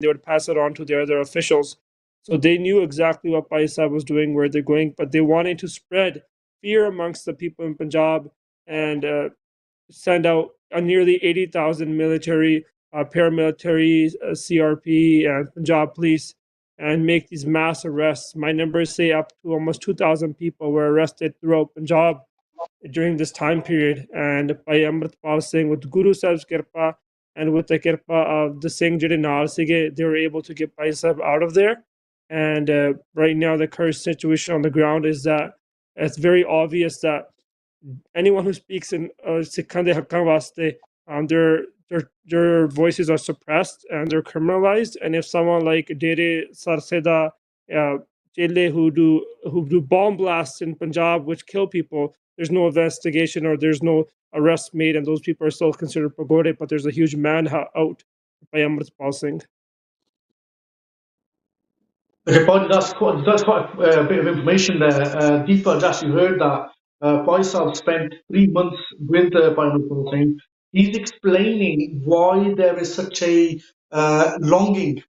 they would pass it on to their other officials. So they knew exactly what Bhai Sahib was doing, where they're going, but they wanted to spread fear amongst the people in Punjab and send out nearly 80,000 military, paramilitary, CRP, and Punjab police, and make these mass arrests. My numbers say up to almost 2,000 people were arrested throughout Punjab during this time period. And by Amritpal Singh, with Guru Sahib's kirpa and with the kirpa of the Singh Jide Naal Sige, they were able to get Bhai Sahib out of there. And right now, the current situation on the ground is that it's very obvious that anyone who speaks in Sikhan de Hakkan Waste, their voices are suppressed and they're criminalized. And if someone like Dere Sarseda, Chele, who do bomb blasts in Punjab, which kill people, there's no investigation or there's no arrest made, and those people are still considered pagode. But there's a huge manhunt out by Amritpal Singh. Okay, Paul, that's quite a bit of information there. Deepa, just you heard that Faisal spent 3 months with Biometric Singh. He's explaining why there is such a longing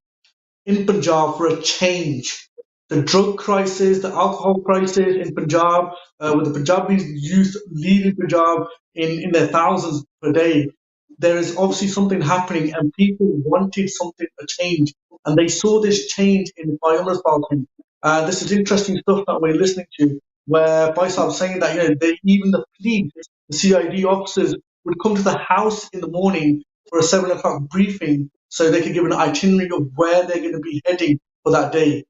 in Punjab for a change. The drug crisis, the alcohol crisis in Punjab, with the Punjabi youth leaving Punjab in their thousands per day, there is obviously something happening, and people wanted something to change, and they saw this change in Bioma's party. This is interesting stuff that we're listening to, where Faisal saying that even the police, the CID officers would come to the house in the morning for a 7 o'clock briefing, so they could give an itinerary of where they're going to be heading for that day.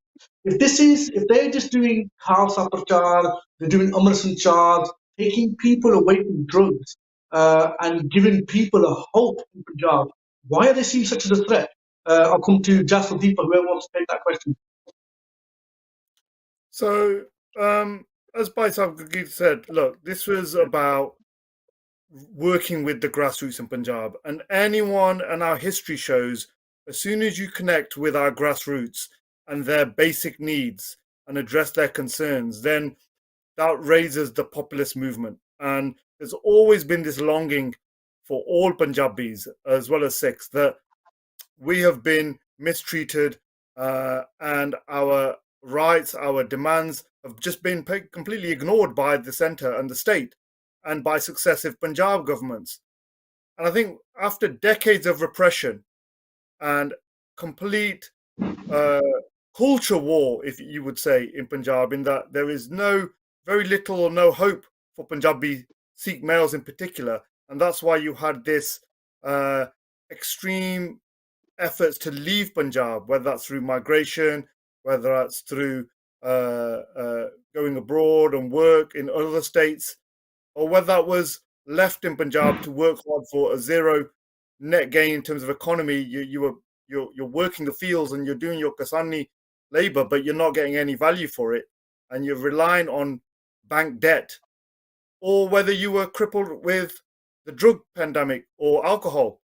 If they're just doing Khalsa Prachar, they're doing Amar Sanchar, taking people away from drugs and giving people a hope in Punjab, why are they seen such as a threat? I'll come to Jasper Deepa, whoever wants to take that question. So, as Baitab Gagit said, look, this was about working with the grassroots in Punjab, and anyone, and our history shows, as soon as you connect with our grassroots and their basic needs and address their concerns, then that raises the populist movement. And there's always been this longing for all Punjabis, as well as Sikhs, that we have been mistreated and our rights, our demands have just been completely ignored by the centre and the state and by successive Punjab governments. And I think after decades of repression and complete culture war, if you would say, in Punjab, in that there is very little or no hope for Punjabi Sikh males in particular. And that's why you had this extreme efforts to leave Punjab, whether that's through migration, whether that's through going abroad and work in other states, or whether that was left in Punjab to work hard for a zero net gain in terms of economy. You're working the fields and you're doing your Kasani labor, but you're not getting any value for it, and you're relying on bank debt, or whether you were crippled with the drug pandemic or alcohol.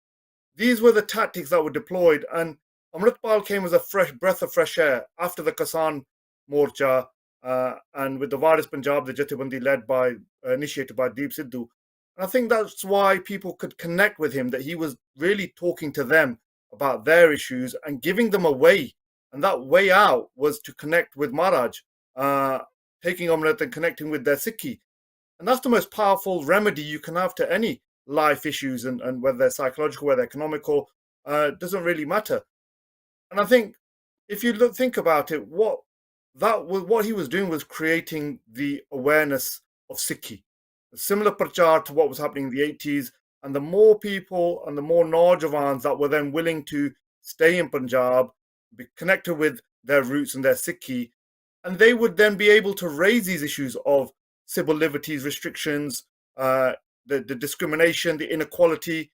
These were the tactics that were deployed, and Amritpal came as a fresh breath of fresh air after the Kisan Morcha and with the Varis Punjab, the Jathebandi initiated by Deep Sidhu. And I think that's why people could connect with him, that he was really talking to them about their issues and giving them a way. And that way out was to connect with Maharaj, taking Amrit and connecting with their Sikhi. And that's the most powerful remedy you can have to any life issues, and whether they're psychological, whether they're economical, doesn't really matter. And I think if you think about it, what he was doing was creating the awareness of Sikhi, a similar prachar to what was happening in the 80s. And the more people and the more Naujawans that were then willing to stay in Punjab, be connected with their roots and their Sikhi, and they would then be able to raise these issues of civil liberties restrictions, the discrimination, the inequality.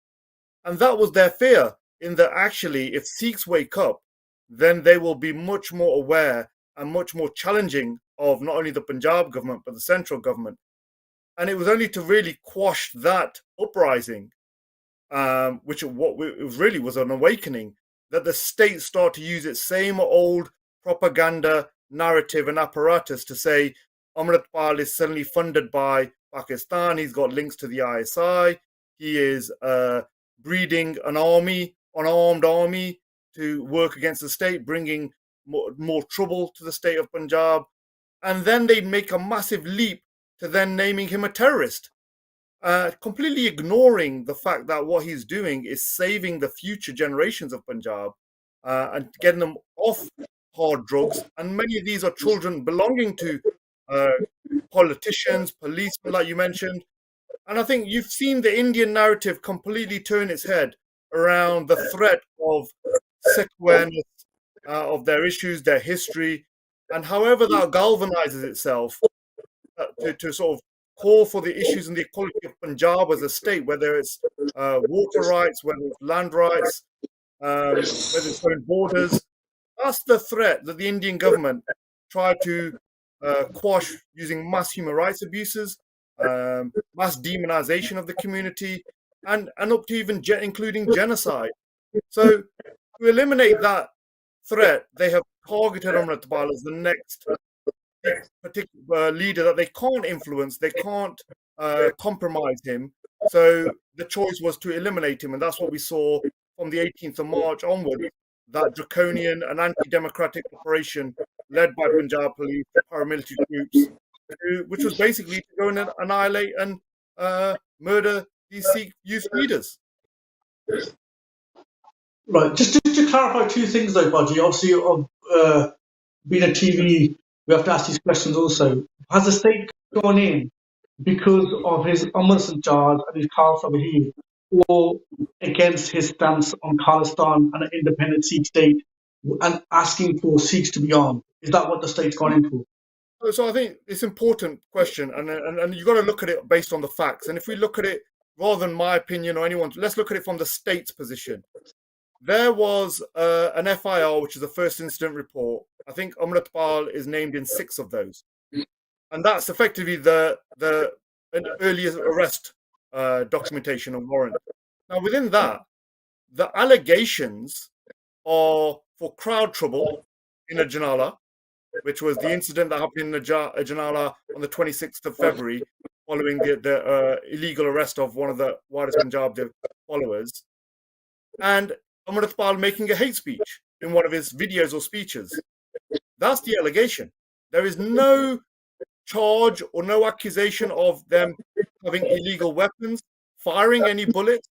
And that was their fear, in that actually if Sikhs wake up, then they will be much more aware and much more challenging of not only the Punjab government, but the central government. And it was only to really quash that uprising, which really was an awakening, that the state started to use its same old propaganda narrative and apparatus to say Amritpal is suddenly funded by Pakistan. He's got links to the ISI. He is breeding an army, an armed army, to work against the state, bringing more trouble to the state of Punjab. And then they make a massive leap to then naming him a terrorist, completely ignoring the fact that what he's doing is saving the future generations of Punjab and getting them off hard drugs. And many of these are children belonging to politicians, policemen, like you mentioned. And I think you've seen the Indian narrative completely turn its head around the threat of Sikh awareness of their issues, their history, and however that galvanizes itself to sort of call for the issues and the equality of Punjab as a state, whether it's water rights, whether it's land rights, whether it's own borders. That's the threat that the Indian government tried to quash using mass human rights abuses, mass demonization of the community, and up to even including genocide. So to eliminate that threat, they have targeted Amritpal as the next particular leader that they can't influence, they can't compromise him. So the choice was to eliminate him, and that's what we saw from the 18th of March onward, that draconian and anti-democratic operation led by Punjab police, paramilitary troops, which was basically to go and annihilate and murder these Sikh youth leaders. Right. Just to clarify two things, though, Baji. Obviously, being a TV, we have to ask these questions also. Has the state gone in because of his Amrit charge and his Khalsa Bahir, or against his stance on Khalistan and an independent Sikh state, and asking for Sikhs to be armed? Is that what the state's gone in for? So I think it's an important question, and you've got to look at it based on the facts. And if we look at it, rather than my opinion or anyone's, let's look at it from the state's position. There was an FIR, which is a first incident report. I think Amritpal is named in 6 of those. And that's effectively the earliest arrest documentation and warrant. Now, within that, the allegations are for crowd trouble in Ajnala, which was the incident that happened in Ajnala on the 26th of February, following the illegal arrest of one of the Waris Punjab followers, and Amritpal making a hate speech in one of his videos or speeches. That's the allegation. There is no charge or no accusation of them having illegal weapons, firing any bullets.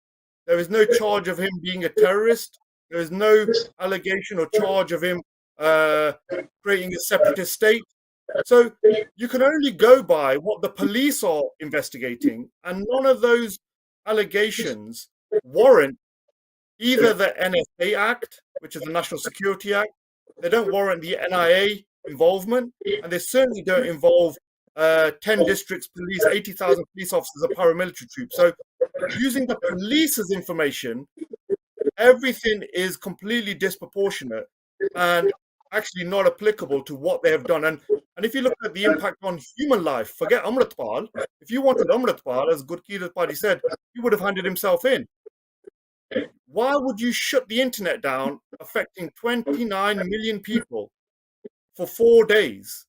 There is no charge of him being a terrorist. There is no allegation or charge of him creating a separatist state. So you can only go by what the police are investigating, and none of those allegations warrant either the NSA Act, which is the National Security Act. They don't warrant the NIA involvement, and they certainly don't involve 10 districts police, 80,000 police officers, or paramilitary troops. So using the police's information, everything is completely disproportionate and actually not applicable to what they have done. And if you look at the impact on human life, forget Amritpal. If you wanted Amritpal, as Gurkeerat Party said, he would have handed himself in. Why would you shut the internet down, affecting 29 million people for 4 days?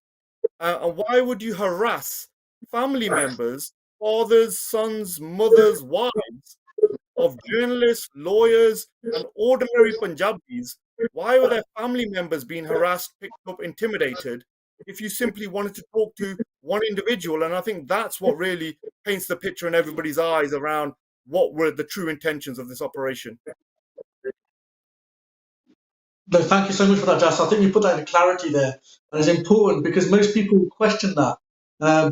And why would you harass family members, fathers, sons, mothers, wives of journalists, lawyers, and ordinary Punjabis? Why were their family members being harassed, picked up, intimidated, if you simply wanted to talk to one individual? And I think that's what really paints the picture in everybody's eyes around what were the true intentions of this operation. No, thank you so much for that, Jas. I think you put that in clarity there, and it's important because most people question that.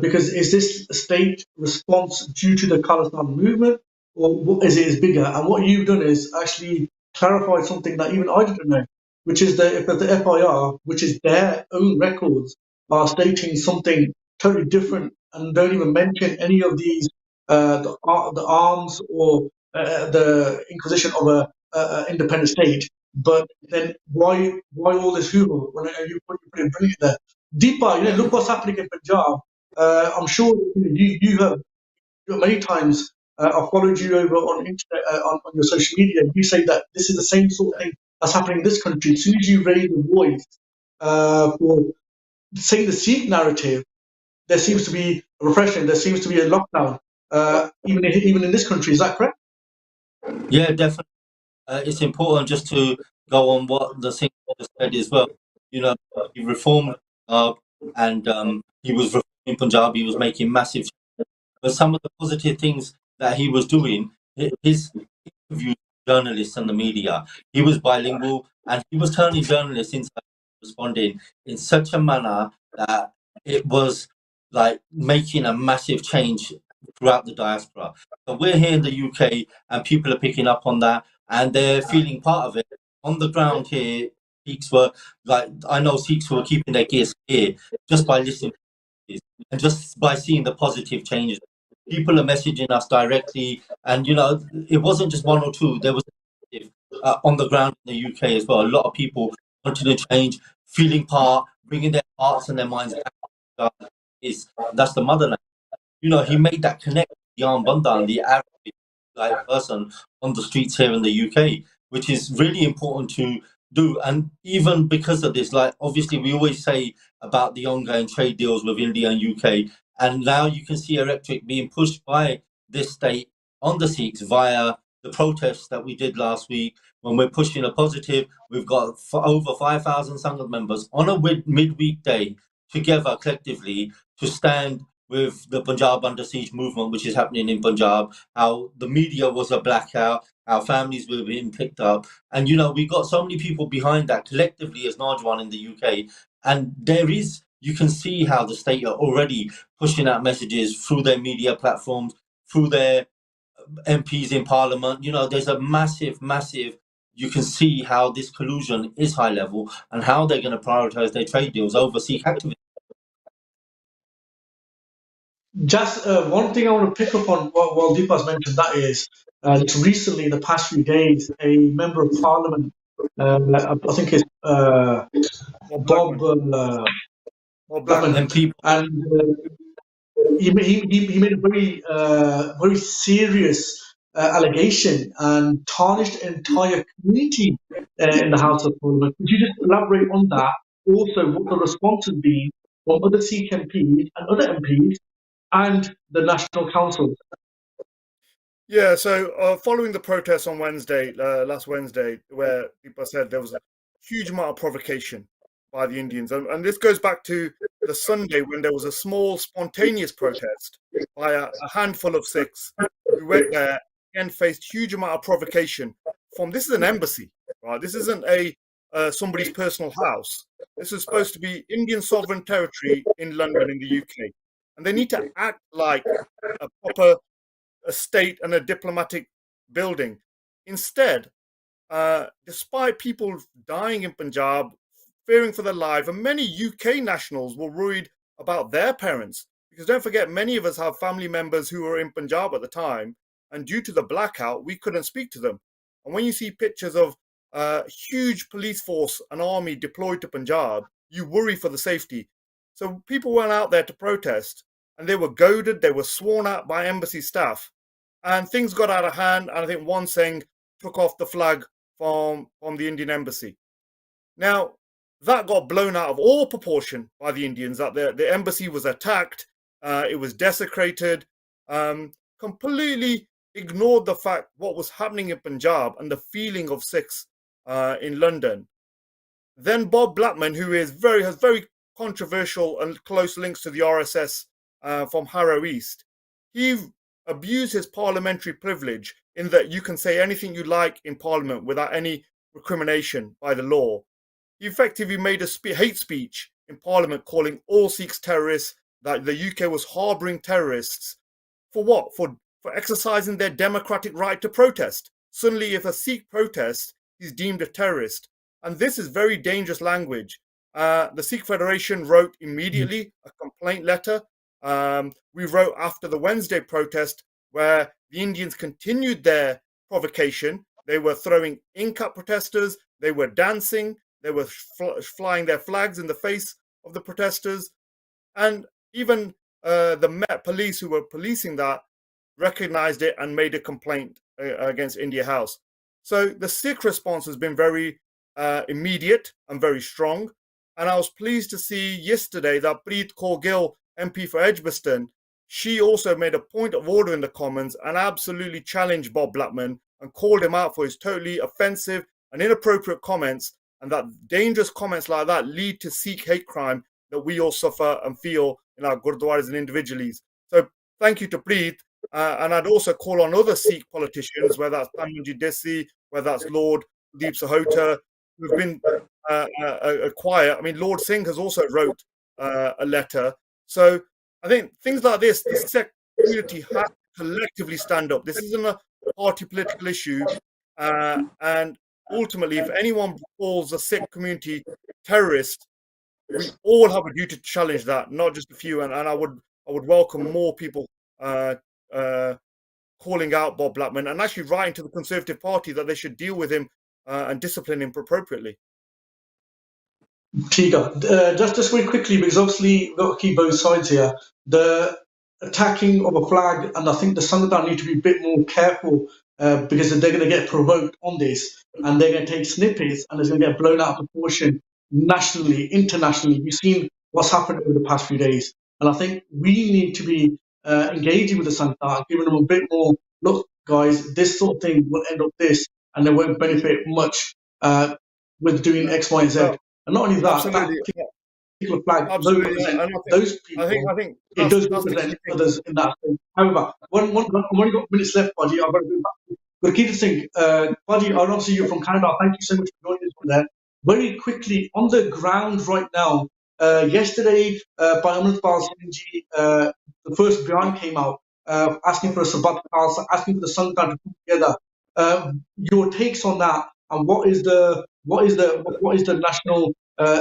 Because is this a state response due to the Khalistan movement, or what is it bigger? And what you've done is actually clarified something that even I didn't know, which is that if the FIR, which is their own records, are stating something totally different and don't even mention any of these the arms or the inquisition of a independent state. But then why all this hoover when you put it brilliant there? Deepa, look what's happening in Punjab. I'm sure you have many times. I've followed you over on internet, on your social media. You say that this is the same sort of thing that's happening in this country. As soon as you raise the voice for saying the Sikh narrative, there seems to be a repression. There seems to be a lockdown, even in this country. Is that correct? Yeah, definitely. it's important just to go on what the Singh just said as well. You know, he reformed, and he was reforming Punjab. He was making massive, but some of the positive things that he was doing, his interviews with journalists and the media, he was bilingual, and he was turning journalists into responding in such a manner that it was like making a massive change throughout the diaspora. So we're here in the UK, and people are picking up on that, and they're feeling part of it. On the ground here, Sikhs were like, I know Sikhs were keeping their gears here just by listening to this and just by seeing the positive changes. People are messaging us directly, and you know, it wasn't just one or two. There was on the ground in the UK as well. A lot of people wanting to change, feeling part, bringing their hearts and their minds back. Is that's the motherland. You know, he made that connect with Jan Bundan, the average like person on the streets here in the UK, which is really important to do. And even because of this, like obviously we always say about the ongoing trade deals with India and UK, and now you can see a rhetoric being pushed by this state on the Sikhs via the protests that we did last week. When we're pushing a positive, we've got over 5,000 Sangha members on a midweek day together collectively to stand with the Punjab Under Siege movement, which is happening in Punjab, how the media was a blackout, how families were being picked up. And, you know, we got so many people behind that collectively as Najwan in the UK. And there is, you can see how the state are already pushing out messages through their media platforms, through their MPs in Parliament. You know, there's a massive, you can see how this collusion is high level and how they're going to prioritise their trade deals over Sikh activists. Just one thing I want to pick up on what Deepa's mentioned, that is, just recently in the past few days, a member of parliament, I think it's Bob Blackman, MP. and he made a very serious allegation and tarnished an entire community in the House of Parliament. Could you just elaborate on that? Also, what the response has been from other Sikh MPs and other MPs and the National Council? Yeah, so following the protests on Wednesday, last Wednesday, where people said there was a huge amount of provocation by the Indians, and this goes back to the Sunday when there was a small spontaneous protest by a handful of Sikhs who went there and faced huge amount of provocation from, this is an embassy, right? This isn't a somebody's personal house. This is supposed to be Indian sovereign territory in London in the UK, and they need to act like a proper a state and a diplomatic building. Instead, despite people dying in Punjab, fearing for their life, and many UK nationals were worried about their parents, because don't forget, many of us have family members who were in Punjab at the time, and due to the blackout, we couldn't speak to them. And when you see pictures of huge police force and army deployed to Punjab, you worry for the safety. So people went out there to protest, and they were goaded, they were sworn at by embassy staff, and things got out of hand, and I think one Singh took off the flag from the Indian embassy. Now, that got blown out of all proportion by the Indians, that the embassy was attacked, it was desecrated, completely ignored the fact what was happening in Punjab and the feeling of Sikhs in London. Then Bob Blackman, who has very controversial and close links to the RSS from Harrow East, he abused his parliamentary privilege in that you can say anything you like in Parliament without any recrimination by the law. He effectively made a hate speech in Parliament calling all Sikhs terrorists, that the UK was harbouring terrorists. For what? For exercising their democratic right to protest. Suddenly, if a Sikh protests, he's deemed a terrorist. And this is very dangerous language. The Sikh Federation wrote immediately a complaint letter. We wrote after the Wednesday protest, where the Indians continued their provocation. They were throwing ink at protesters, they were dancing, they were flying their flags in the face of the protesters. And even the Met Police, who were policing that, recognized it and made a complaint against India House. So the Sikh response has been very immediate and very strong. And I was pleased to see yesterday that Preet Kaur Gill, MP for Edgbaston, she also made a point of order in the Commons and absolutely challenged Bob Blackman and called him out for his totally offensive and inappropriate comments, and that dangerous comments like that lead to Sikh hate crime that we all suffer and feel in our gurdwaras and individuals. So thank you to Preet. And I'd also call on other Sikh politicians, whether that's Dhananjay Desi, whether that's Lord Deep Sahota, who've been quiet. I mean, Lord Singh has also wrote a letter. So I think things like this, the Sikh community has to collectively stand up. This isn't a party political issue. And ultimately, if anyone calls the Sikh community terrorist, we all have a duty to challenge that, not just a few. And I would welcome more people calling out Bob Blackman and actually writing to the Conservative Party that they should deal with him and discipline him appropriately. Tiga, just very quickly, because obviously we've got to keep both sides here. The attacking of a flag, and I think the Sangadan need to be a bit more careful because they're going to get provoked on this, and they're going to take snippets, and it's going to get blown out of proportion nationally, internationally. We've seen what's happened over the past few days, and I think we need to be engaging with the Sangadan, giving them a bit more. Look, guys, this sort of thing will end up this, and they won't benefit much with doing X, Y, and Z. No, And not only that, absolutely. that particular flag doesn't Absolutely. represent And those people. I think It does that's the key represent thing. others in that sense. However, I've only got minutes left, Baji. I've got to go back. Gurkeet Singh, Baji, obviously you're from Canada. Thank you so much for joining us from there. Very quickly, on the ground right now, yesterday, by Amritpal Singh ji, the first Byan came out asking for a Sabat Khalsa, asking for the Sangadan to come together. Your takes on that, and what is the national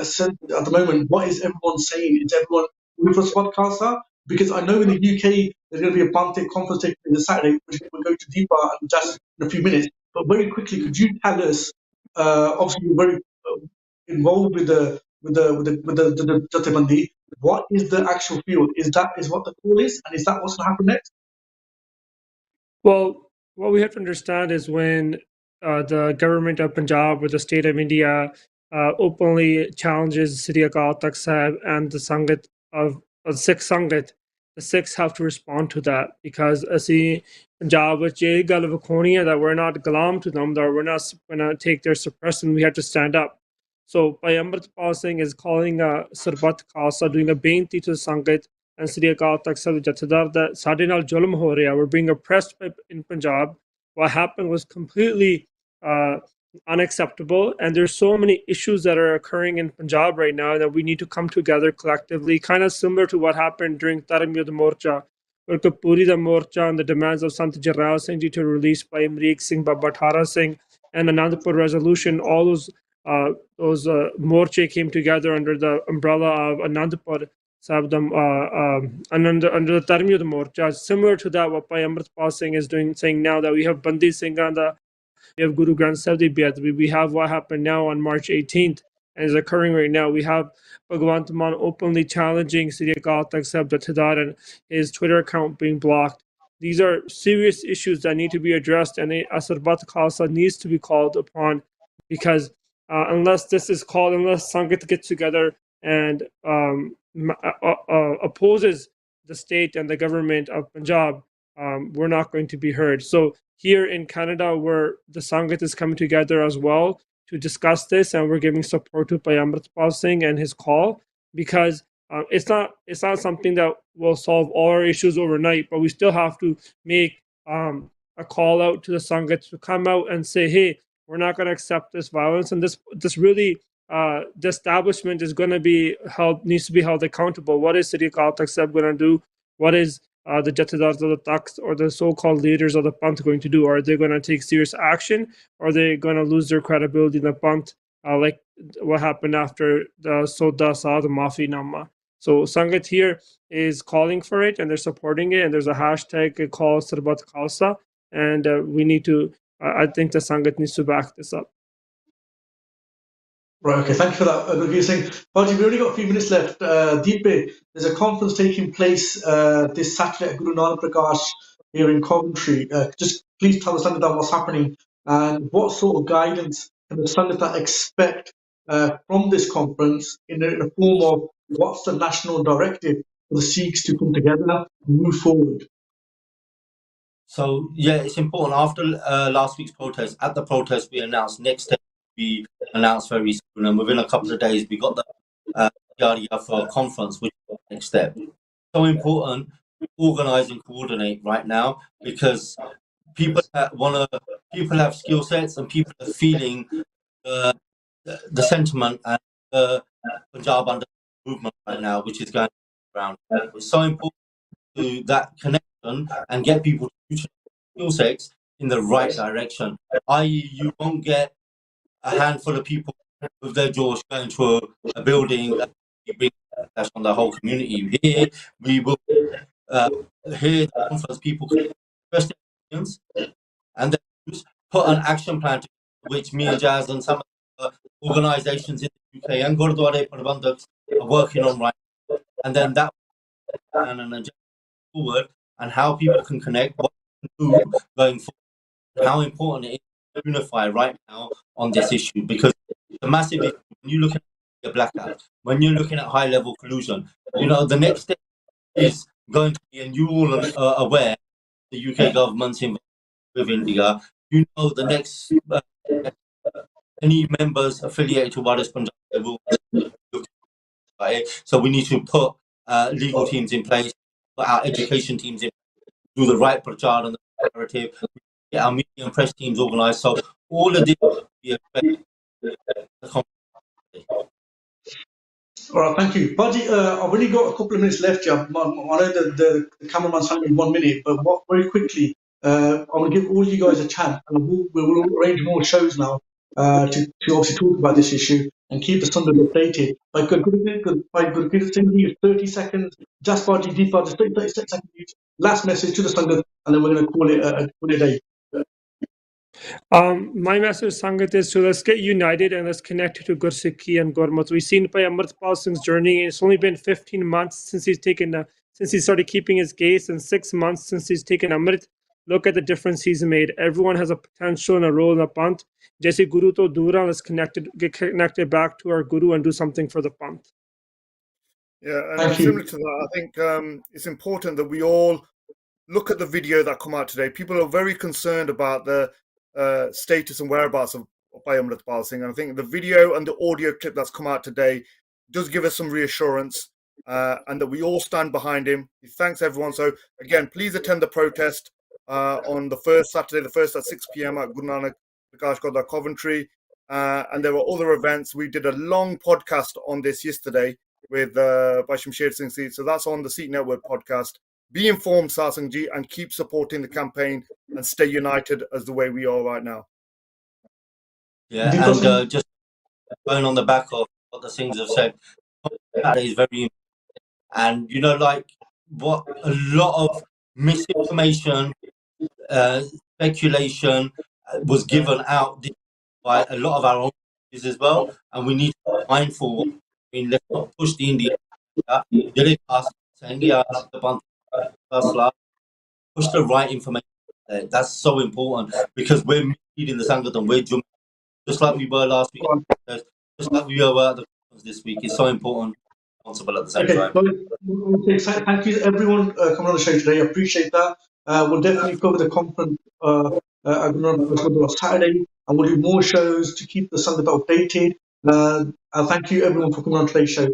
sense at the moment? What is everyone saying? Is everyone going for a Sabat Khalsa? Because I know in the UK there's going to be a Panthic conference taking place on Saturday, which we'll go to deeper and just in a few minutes. But very quickly, could you tell us? Obviously, you're very involved with the Jathebandi. What is the actual field? Is what the call is, and is that what's going to happen next? Well, what we have to understand is when the government of Punjab or the state of India openly challenges Sri Akal Takht Sahib and the Sangat of Sikh Sangat, the Sikhs have to respond to that, because ਅਸੀਂ ਪੰਜਾਬ ਵਿੱਚ ਇਹ ਗੱਲ ਵਿਖਾਉਣੀ ਹੈ that we're not gulam to them, that we're not going to take their suppression. We have to stand up. So Bhai Amritpal Singh is calling Sarbat Khalsa, doing a beinti to Sangat and Sri Akal Takht Sahib Jathedar that ਸਾਡੇ ਨਾਲ ਜ਼ੁਲਮ ਹੋ ਰਿਹਾ. We're being oppressed in Punjab. What happened was completely unacceptable, and there's so many issues that are occurring in Punjab right now that we need to come together collectively, kind of similar to what happened during Taramyud Morcha, where Kapuri the Morcha and the demands of Sant Jarrell Singh ji to release by Amrik Singh, Baba Thara Singh, and Anandpur resolution. All those morche came together under the umbrella of Anandpur Sabdam under the Taramyud Morcha. Similar to that, what Bhai Amritpal Singh is doing, saying now that we have Bandi Singh and we have Guru Granth Sahib Di Beadbi. We have what happened now on March 18th and is occurring right now. We have Bhagwant Mann openly challenging Sri Akal Takht Sahib Jathedar and his Twitter account being blocked. These are serious issues that need to be addressed, and a Sarbat Khalsa needs to be called upon, because unless this is called, unless Sangat gets together and opposes the state and the government of Punjab, we're not going to be heard. So here in Canada, where the Sangat is coming together as well to discuss this, and we're giving support to Bhai Amritpal Singh and his call, because it's not something that will solve all our issues overnight, but we still have to make a call out to the Sangat to come out and say, hey, we're not going to accept this violence, and this really the establishment is going to be needs to be held accountable. What is Sri Akal Takht Sahib going to do? What is the Jathedars of the Takht or the so-called leaders of the Panth going to do? Are they going to take serious action, or are they going to lose their credibility in the Panth, like what happened after the Soda Saad Mafi Nama? So Sangat here is calling for it, and they're supporting it, and there's a hashtag called Sarbat Khalsa, and we need to, I think the Sangat needs to back this up. Right, okay, thank you for that, Gurkeet Singh. Baji, we've only got a few minutes left. Deepe, there's a conference taking place this Saturday at Guru Nanak Prakash here in Coventry. Just please tell the Sangatta what's happening and what sort of guidance can the Sangatta expect from this conference in the form of what's the national directive for the Sikhs to come together and move forward. So yeah, it's important. After last week's protest, at the protest we announced next step we announced very soon, and within a couple of days we got the for a conference, which is the next step. So important to organize and coordinate right now, because people that people have skill sets, and people are feeling the sentiment and the Punjab under movement right now, which is going around. It's so important to that connection and get people to utilize skill sets in the right direction. I.e., you won't get a handful of people with their jaws going to a building and bring that on the whole community. Here, we will hear the conference people can express their opinions and then put an action plan together, which me and Jazz and some of the organisations in the UK and Gurdwara Prabandhaks are working on right now. And then that plan and agenda forward, and how people can connect, what we can do going forward, how important it is to unify right now on this issue, because it's a massive issue. When you look at the blackout, when you're looking at high level collusion, the next step is going to be, and you all are aware, the UK government's involved with India. The next any members affiliated to Wales Punjab will look at it. So we need to put legal teams in place, put our education teams in place, do the right prachar and the narrative, get our media and press teams organised. So all of this will be addressed. All right, thank you. Baji, I've only got a couple of minutes left. I know the cameraman's having 1 minute, but very quickly, I'm going to give all you guys a chance, and we'll arrange more shows now to obviously talk about this issue and keep the Sunday updated. By Gurpreet Singh, 30 seconds. Just Baji, Deepa, just 30 seconds. Last message to the Sangat, and then we're going to call it a day. My message, Sangat, is to let's get united and let's connect to Gursikhi and Gurmat. We've seen by Amritpal Singh's journey. It's only been 15 months since he started keeping his gaze, and 6 months since he's taken Amrit. Look at the difference he's made. Everyone has a potential and a role in the Panth. Jaise Guru to Dura, let's get connected back to our Guru and do something for the Panth. Yeah, and similar to that, I think it's important that we all look at the video that come out today. People are very concerned about the status and whereabouts of Amritpal Singh. And I think the video and the audio clip that's come out today does give us some reassurance, and that we all stand behind him. He thanks everyone. So again, please attend the protest on the first Saturday, the first at 6 p.m. at Guru Nanak Prakash Gurdwara, Coventry. And there were other events. We did a long podcast on this yesterday with Basham Sher Singh Seed. So that's on the Sikh Network podcast. Be informed, Satsangji, and keep supporting the campaign and stay united as the way we are right now. Yeah, and just going on the back of what the Singhs have said, that is very important. And, like what a lot of misinformation, speculation was given out by a lot of our own as well. And we need to be mindful. Let's not push the India. Push the right information. That's so important, because we're meeting the Sangat and we're jumping, just like we were last week, just like we were at the conference this week. It's so important, responsible at the same time. Well, thank you everyone coming on the show today. I appreciate that. We'll definitely cover the conference on Saturday, and we'll do more shows to keep the Sangat updated. Thank you everyone for coming on today's show.